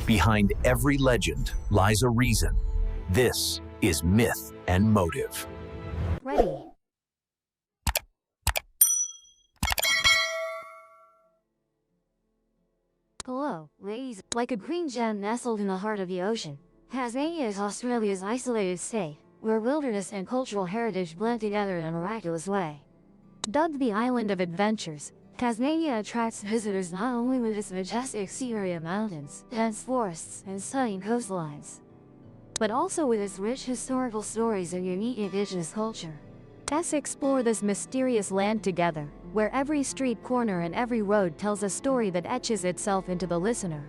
Behind every legend lies a reason. This is Myth and Motive. Ready. Hello, ladies. Like a green gem nestled in the heart of the ocean, Tasmania is Australia's isolated state, where wilderness and cultural heritage blend together in a miraculous way. Dubbed the Island of Adventures, Tasmania attracts visitors not only with its majestic sea area mountains, dense forests, and stunning coastlines, but also with its rich historical stories and unique indigenous culture. Let's explore this mysterious land together, where every street corner and every road tells a story that etches itself into the listener.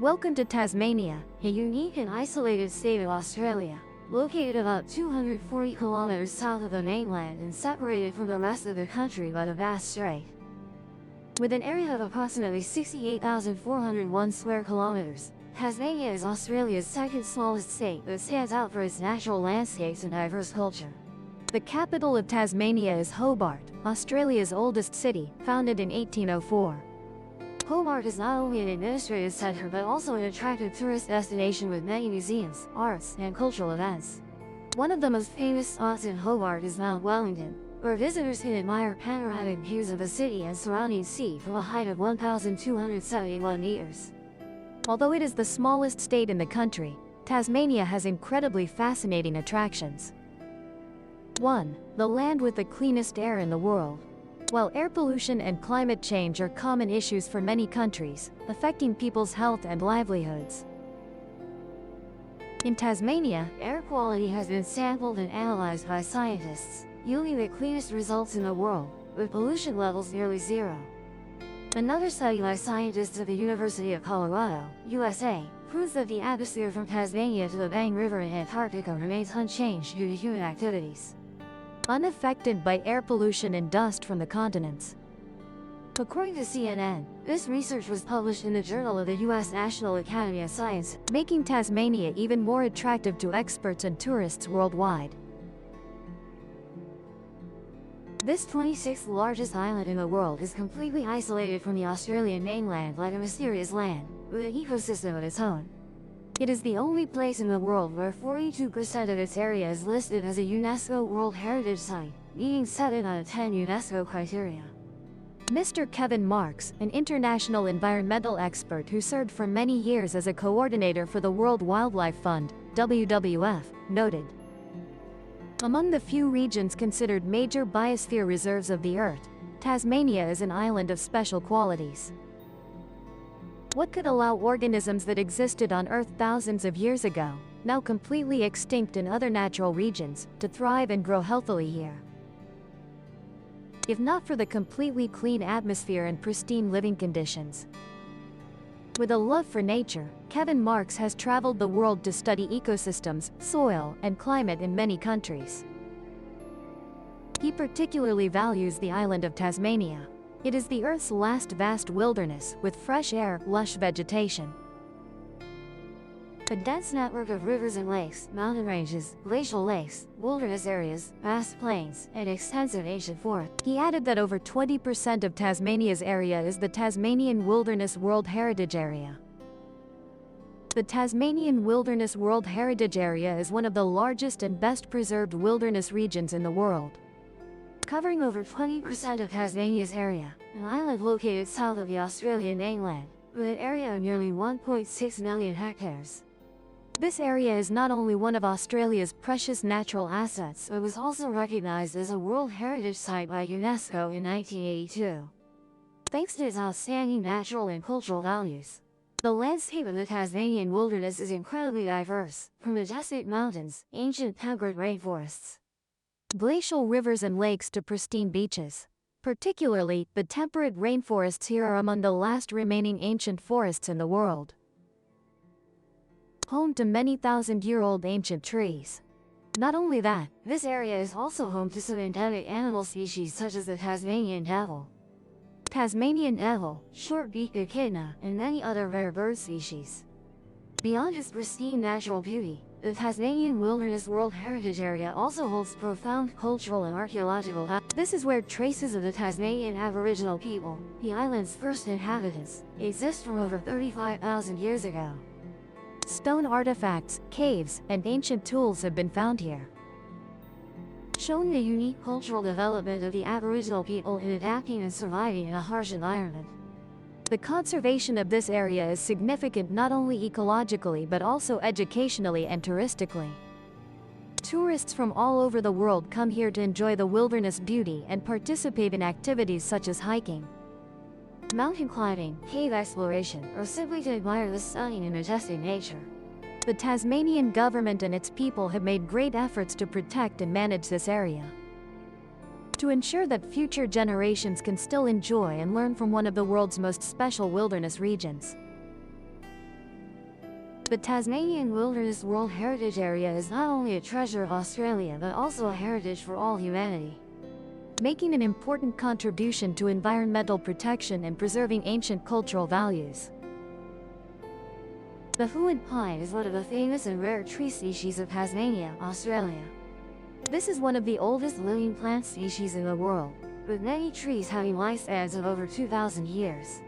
Welcome to Tasmania, a unique and isolated state of Australia, located about 240 kilometers south of the mainland and separated from the rest of the country by the vast strait. With an area of approximately 68,401 square kilometers, Tasmania is Australia's second smallest state that stands out for its natural landscapes and diverse culture. The capital of Tasmania is Hobart, Australia's oldest city, founded in 1804. Hobart is not only an administrative centre but also an attractive tourist destination with many museums, arts, and cultural events. One of the most famous spots in Hobart is Mount Wellington, where visitors can admire panoramic views of the city and surrounding sea from a height of 1,271 meters. Although it is the smallest state in the country, Tasmania has incredibly fascinating attractions. 1. The land with the cleanest air in the world. While air pollution and climate change are common issues for many countries, affecting people's health and livelihoods, in Tasmania, air quality has been sampled and analyzed by scientists, yielding the cleanest results in the world, with pollution levels nearly zero. Another study by scientists at the University of Colorado, USA, proves that the atmosphere from Tasmania to the Bang River in Antarctica remains unchanged due to human activities, unaffected by air pollution and dust from the continents. According to CNN, this research was published in the Journal of the U.S. National Academy of Science, making Tasmania even more attractive to experts and tourists worldwide. This 26th largest island in the world is completely isolated from the Australian mainland like a mysterious land, with an ecosystem of its own. It is the only place in the world where 42% of its area is listed as a UNESCO World Heritage Site, meaning 7 out of 10 UNESCO criteria. Mr. Kevin Marks, an international environmental expert who served for many years as a coordinator for the World Wildlife Fund, WWF, noted, among the few regions considered major biosphere reserves of the Earth, Tasmania is an island of special qualities. What could allow organisms that existed on Earth thousands of years ago, now completely extinct in other natural regions, to thrive and grow healthily here? If not for the completely clean atmosphere and pristine living conditions. With a love for nature, Kevin Marks has traveled the world to study ecosystems, soil, and climate in many countries. He particularly values the island of Tasmania. It is the Earth's last vast wilderness, with fresh air, lush vegetation, a dense network of rivers and lakes, mountain ranges, glacial lakes, wilderness areas, vast plains, and extensive ancient forests. He added that over 20% of Tasmania's area is the Tasmanian Wilderness World Heritage Area. The Tasmanian Wilderness World Heritage Area is one of the largest and best preserved wilderness regions in the world, covering over 20% of Tasmania's area, an island located south of the Australian mainland, with an area of nearly 1.6 million hectares. This area is not only one of Australia's precious natural assets, but was also recognized as a World Heritage Site by UNESCO in 1982. Thanks to its outstanding natural and cultural values, the landscape of the Tasmanian wilderness is incredibly diverse, from majestic mountains, ancient temperate rainforests, glacial rivers and lakes to pristine beaches. Particularly, the temperate rainforests here are among the last remaining ancient forests in the world, home to many thousand-year-old ancient trees. Not only that, this area is also home to some endemic animal species such as the Tasmanian devil, short-beaked echidna, and many other rare bird species. Beyond its pristine natural beauty, The Tasmanian Wilderness World Heritage Area also holds profound cultural and archaeological value. This is where traces of the Tasmanian Aboriginal people, the island's first inhabitants, exist from over 35,000 years ago. Stone artifacts, caves, and ancient tools have been found here, showing the unique cultural development of the Aboriginal people in adapting and surviving in a harsh environment. The conservation of this area is significant not only ecologically but also educationally and touristically. Tourists from all over the world come here to enjoy the wilderness beauty and participate in activities such as hiking, mountain climbing, cave exploration, or simply to admire the stunning and majestic nature. The Tasmanian government and its people have made great efforts to protect and manage this area, to ensure that future generations can still enjoy and learn from one of the world's most special wilderness regions. The Tasmanian Wilderness World Heritage Area is not only a treasure of Australia but also a heritage for all humanity, making an important contribution to environmental protection and preserving ancient cultural values. The Huon pine is one of the famous and rare tree species of Tasmania, Australia. This is one of the oldest living plant species in the world, with many trees having lifespans of over 2,000 years.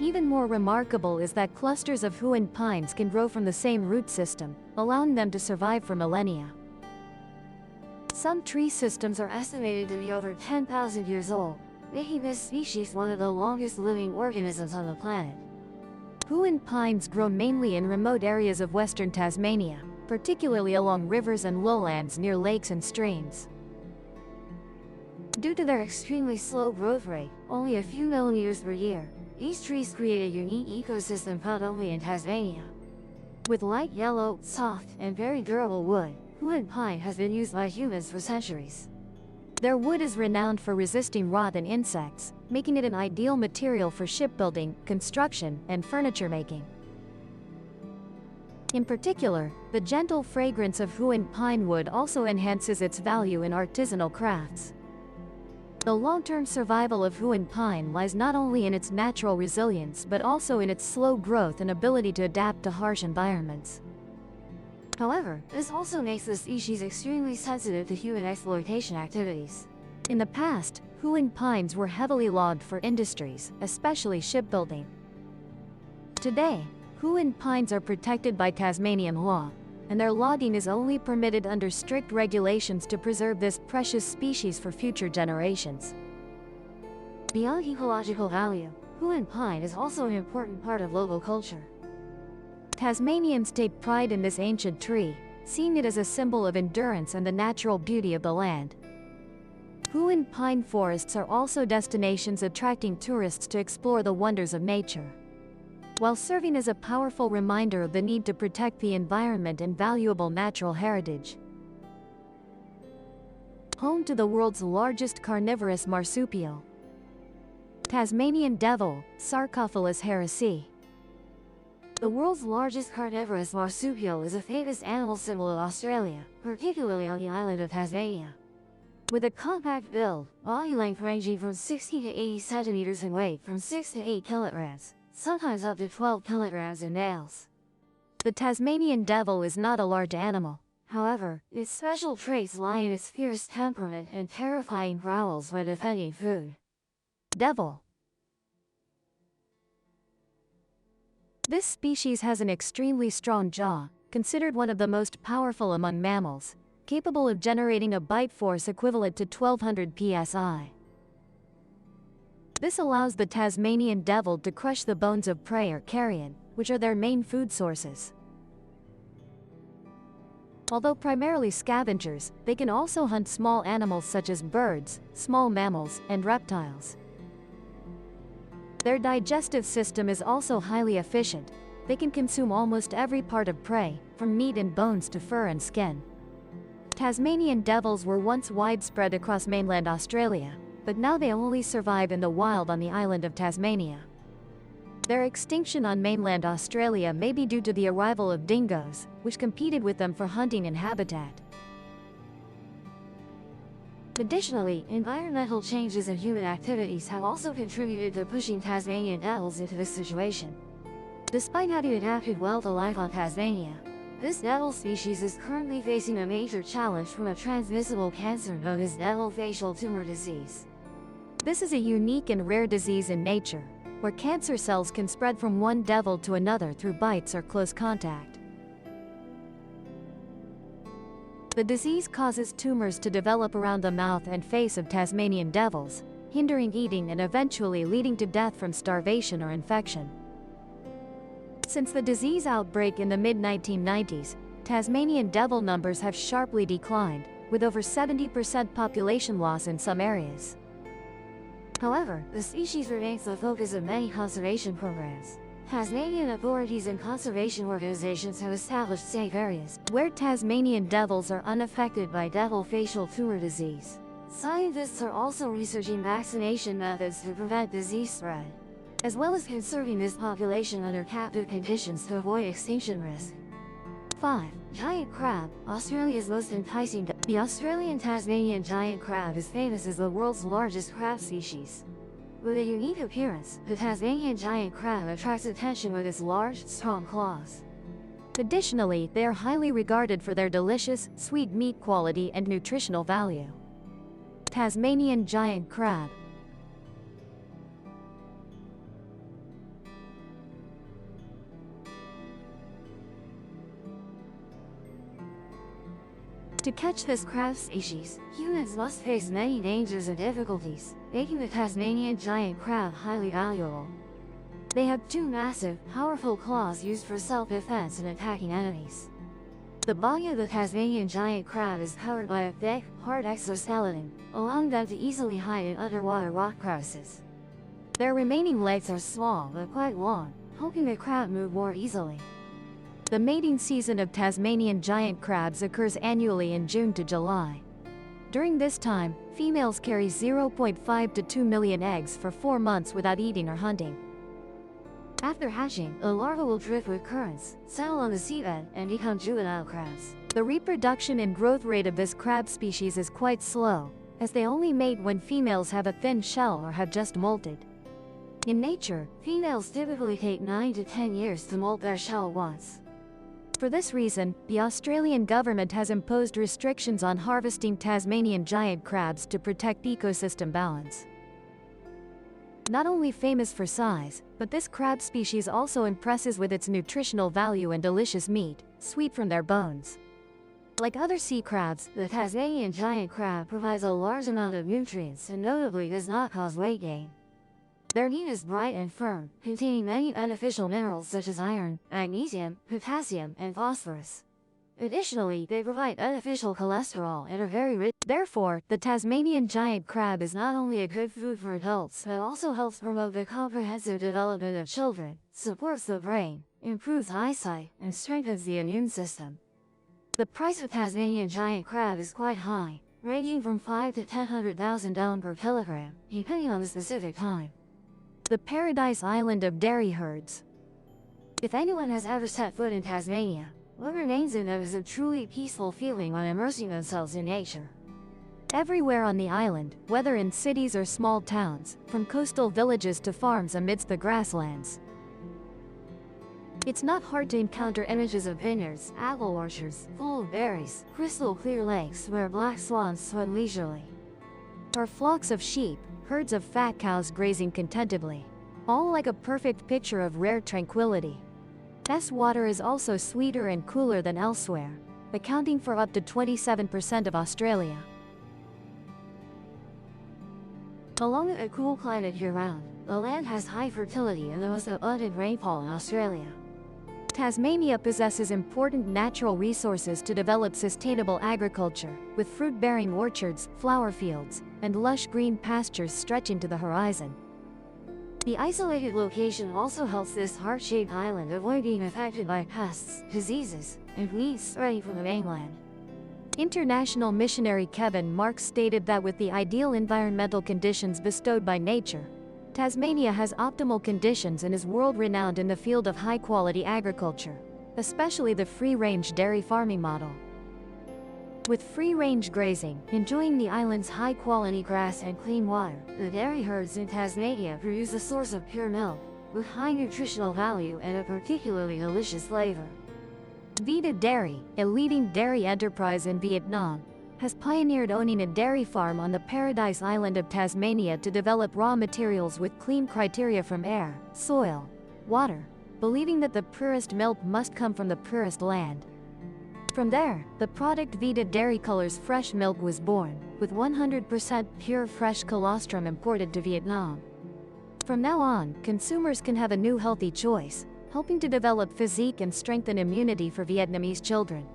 Even more remarkable is that clusters of Huon pines can grow from the same root system, allowing them to survive for millennia. Some tree systems are estimated to be over 10,000 years old, making this species one of the longest living organisms on the planet. Huon pines grow mainly in remote areas of western Tasmania, particularly along rivers and lowlands near lakes and streams. Due to their extremely slow growth rate, only a few millimeters per year, these trees create a unique ecosystem found only in Tasmania. With light yellow, soft, and very durable wood, Huon pine has been used by humans for centuries. Their wood is renowned for resisting rot and insects, making it an ideal material for shipbuilding, construction, and furniture making. In particular, the gentle fragrance of Huon pine wood also enhances its value in artisanal crafts. The long-term survival of Huon pine lies not only in its natural resilience but also in its slow growth and ability to adapt to harsh environments. However, this also makes the species extremely sensitive to human exploitation activities. In the past, Huon pines were heavily logged for industries, especially shipbuilding. Today, Huon pines are protected by Tasmanian law, and their logging is only permitted under strict regulations to preserve this precious species for future generations. Beyond ecological value, Huon pine is also an important part of local culture. Tasmanians take pride in this ancient tree, seeing it as a symbol of endurance and the natural beauty of the land. Huon pine forests are also destinations attracting tourists to explore the wonders of nature, while serving as a powerful reminder of the need to protect the environment and valuable natural heritage. Home to the world's largest carnivorous marsupial, Tasmanian devil, Sarcophilus harrisii. The world's largest carnivorous marsupial is a famous animal symbol of Australia, particularly on the island of Tasmania. With a compact build, body length ranging from 60 to 80 centimeters in weight from 6 to 8 kilograms, sometimes up to 12 kilograms in nails. The Tasmanian devil is not a large animal. However, its special traits lie in its fierce temperament and terrifying growls when defending food. Devil. This species has an extremely strong jaw, considered one of the most powerful among mammals, capable of generating a bite force equivalent to 1200 psi. This allows the Tasmanian devil to crush the bones of prey or carrion, which are their main food sources. Although primarily scavengers, they can also hunt small animals such as birds, small mammals, and reptiles. Their digestive system is also highly efficient. They can consume almost every part of prey, from meat and bones to fur and skin. Tasmanian devils were once widespread across mainland Australia, but now they only survive in the wild on the island of Tasmania. Their extinction on mainland Australia may be due to the arrival of dingoes, which competed with them for hunting and habitat. Additionally, environmental changes and human activities have also contributed to pushing Tasmanian devils into this situation. Despite having adapted well to life on Tasmania, This devil species is currently facing a major challenge from a transmissible cancer known as devil facial tumor disease. This is a unique and rare disease in nature, where cancer cells can spread from one devil to another through bites or close contact. The disease causes tumors to develop around the mouth and face of Tasmanian devils, hindering eating and eventually leading to death from starvation or infection. Since the disease outbreak in the mid-1990s, Tasmanian devil numbers have sharply declined, with over 70% population loss in some areas. However, the species remains the focus of many conservation programs. Tasmanian authorities and conservation organizations have established safe areas where Tasmanian devils are unaffected by devil facial tumor disease. Scientists are also researching vaccination methods to prevent disease spread, as well as conserving this population under captive conditions to avoid extinction risk. 5. Giant crab, Australia's most enticing. The Australian Tasmanian giant crab is famous as the world's largest crab species. With a unique appearance, the Tasmanian giant crab attracts attention with its large, strong claws. Additionally, they are highly regarded for their delicious, sweet meat quality and nutritional value. Tasmanian giant crab. To catch this crab species, humans must face many dangers and difficulties, making the Tasmanian giant crab highly valuable. They have two massive, powerful claws used for self-defense and attacking enemies. The body of the Tasmanian giant crab is covered by a thick, hard exoskeleton, allowing them to easily hide in underwater rock crevices. Their remaining legs are small but quite long, helping the crab move more easily. The mating season of Tasmanian giant crabs occurs annually in June to July. During this time, females carry 0.5 to 2 million eggs for 4 months without eating or hunting. After hatching, the larva will drift with currents, settle on the seabed, and become juvenile crabs. The reproduction and growth rate of this crab species is quite slow, as they only mate when females have a thin shell or have just molted. In nature, females typically take 9 to 10 years to molt their shell once. For this reason, the Australian government has imposed restrictions on harvesting Tasmanian giant crabs to protect ecosystem balance. Not only famous for size, but this crab species also impresses with its nutritional value and delicious meat, sweet from their bones. Like other sea crabs, the Tasmanian giant crab provides a large amount of nutrients and notably does not cause weight gain. Their meat is bright and firm, containing many beneficial minerals such as iron, magnesium, potassium, and phosphorus. Additionally, they provide beneficial cholesterol and are very rich. Therefore, the Tasmanian giant crab is not only a good food for adults but also helps promote the comprehensive development of children, supports the brain, improves eyesight, and strengthens the immune system. The price of Tasmanian giant crab is quite high, ranging from $5,000 to $100,000 per kilogram, depending on the specific time. The Paradise Island of Dairy Herds. If anyone has ever set foot in Tasmania, what remains in them is a truly peaceful feeling when immersing themselves in nature. Everywhere on the island, whether in cities or small towns, from coastal villages to farms amidst the grasslands, it's not hard to encounter images of vineyards, apple orchards, full of berries, crystal clear lakes where black swans swim leisurely, or flocks of sheep, herds of fat cows grazing contentedly, all like a perfect picture of rare tranquility. This water is also sweeter and cooler than elsewhere, accounting for up to 27% of Australia. Along with a cool climate year-round, the land has high fertility and the most abundant rainfall in Australia. Tasmania possesses important natural resources to develop sustainable agriculture, with fruit-bearing orchards, flower fields, and lush green pastures stretching to the horizon. The isolated location also helps this heart-shaped island avoid being affected by pests, diseases, and weeds spreading from the mainland. International missionary Kevin Marks stated that with the ideal environmental conditions bestowed by nature, Tasmania has optimal conditions and is world-renowned in the field of high-quality agriculture, especially the free-range dairy farming model. With free-range grazing, enjoying the island's high-quality grass and clean water, the dairy herds in Tasmania produce a source of pure milk, with high nutritional value and a particularly delicious flavor. Vita Dairy, a leading dairy enterprise in Vietnam, has pioneered owning a dairy farm on the Paradise Island of Tasmania to develop raw materials with clean criteria from air, soil, water, believing that the purest milk must come from the purest land. From there, the product Vita Dairy Colors Fresh Milk was born, with 100% pure fresh colostrum imported to Vietnam. From now on, consumers can have a new healthy choice, helping to develop physique and strengthen immunity for Vietnamese children.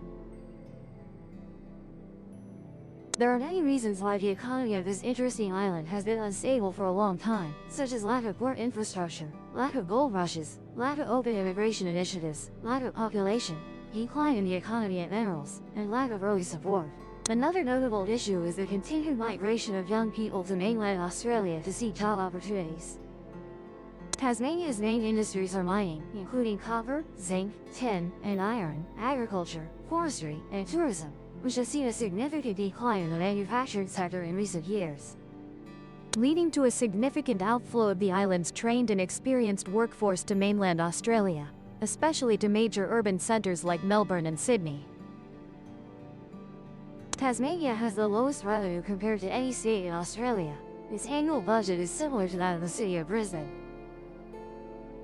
There are many reasons why the economy of this interesting island has been unstable for a long time, such as lack of port infrastructure, lack of gold rushes, lack of open immigration initiatives, lack of population, decline in the economy and minerals, and lack of early support. Another notable issue is the continued migration of young people to mainland Australia to seek job opportunities. Tasmania's main industries are mining, including copper, zinc, tin, and iron, agriculture, forestry, and tourism, which has seen a significant decline in the manufacturing sector in recent years, leading to a significant outflow of the island's trained and experienced workforce to mainland Australia, especially to major urban centers like Melbourne and Sydney. Tasmania has the lowest revenue compared to any state in Australia. Its annual budget is similar to that of the city of Brisbane.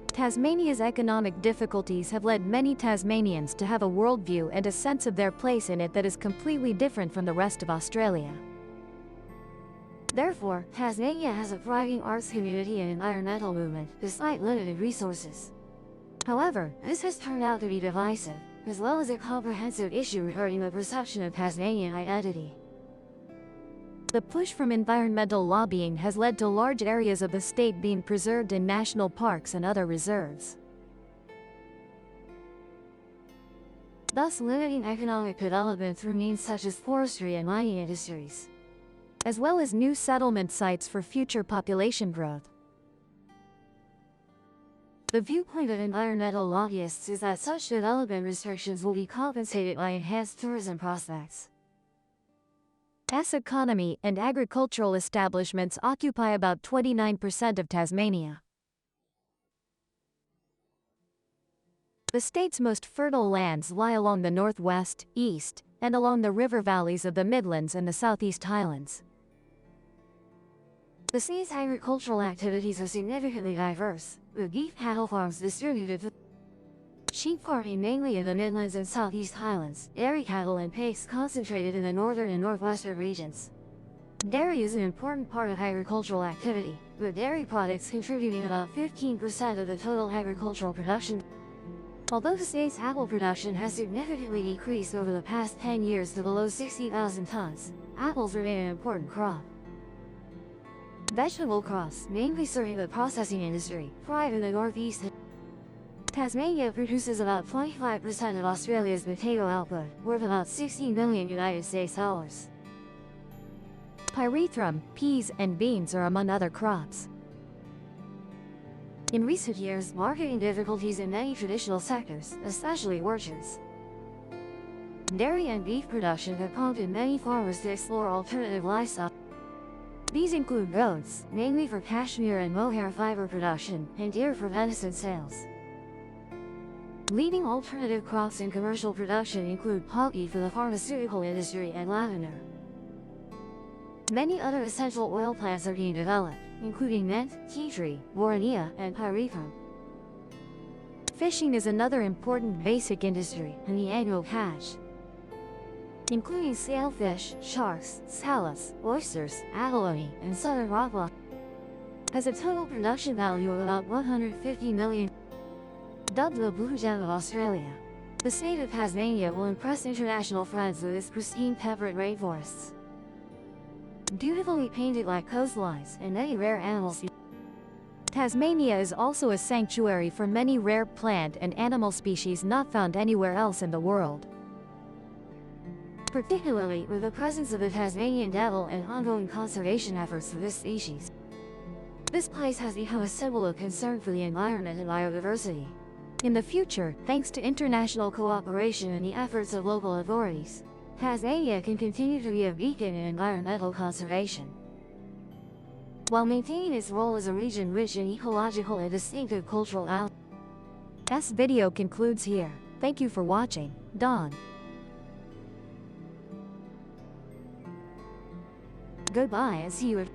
Tasmania's economic difficulties have led many Tasmanians to have a worldview and a sense of their place in it that is completely different from the rest of Australia. Therefore, Tasmania has a thriving arts community and environmental movement, despite limited resources. However, this has turned out to be divisive, as well as a comprehensive issue regarding the perception of Tasmanian identity. The push from environmental lobbying has led to large areas of the state being preserved in national parks and other reserves, thus limiting economic development through means such as forestry and mining industries, as well as new settlement sites for future population growth. The viewpoint of environmental lobbyists is that such development restrictions will be compensated by enhanced tourism prospects. As economy and agricultural establishments occupy about 29% of Tasmania. The state's most fertile lands lie along the northwest, east, and along the river valleys of the Midlands and the Southeast Highlands. The state's agricultural activities are significantly diverse, with beef cattle farms distributed, sheep farming mainly in the Midlands and Southeast Highlands, dairy cattle and pigs concentrated in the northern and northwestern regions. Dairy is an important part of agricultural activity, with dairy products contributing about 15% of the total agricultural production. Although the state's apple production has significantly decreased over the past 10 years to below 60,000 tons, apples remain an important crop. Vegetable crops, mainly serving the processing industry, thrive in the northeast. Tasmania produces about 25% of Australia's potato output, worth about $16 billion US. Pyrethrum, peas, and beans are among other crops. In recent years, marketing difficulties in many traditional sectors, especially orchards, dairy and beef production have prompted many farmers to explore alternative livestock. These include goats, mainly for cashmere and mohair fiber production, and deer for venison sales. Leading alternative crops in commercial production include poppy for the pharmaceutical industry and lavender. Many other essential oil plants are being developed, including mint, tea tree, boronea, and pyrethrum. Fishing is another important basic industry, and the annual catch, including sailfish, sharks, scallops, oysters, abalone, and southern rockfish, has a total production value of about $150 million. Dubbed the Blue Gem of Australia, the state of Tasmania will impress international friends with its pristine temperate rainforests, beautifully painted like coastlines, and many rare animals. Tasmania is also a sanctuary for many rare plant and animal species not found anywhere else in the world, particularly with the presence of the Tasmanian devil and ongoing conservation efforts for this species. This place has become a symbol of concern for the environment and biodiversity. In the future, thanks to international cooperation and the efforts of local authorities, Tasmania can continue to be a beacon in environmental conservation, while maintaining its role as a region rich in ecological and distinctive cultural outlets. This video concludes here. Thank you for watching. Dawn. Goodbye and see you.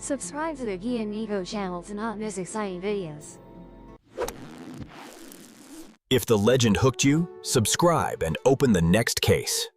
Subscribe to the Guy and Nico channel to not miss exciting videos. If the legend hooked you, subscribe and open the next case.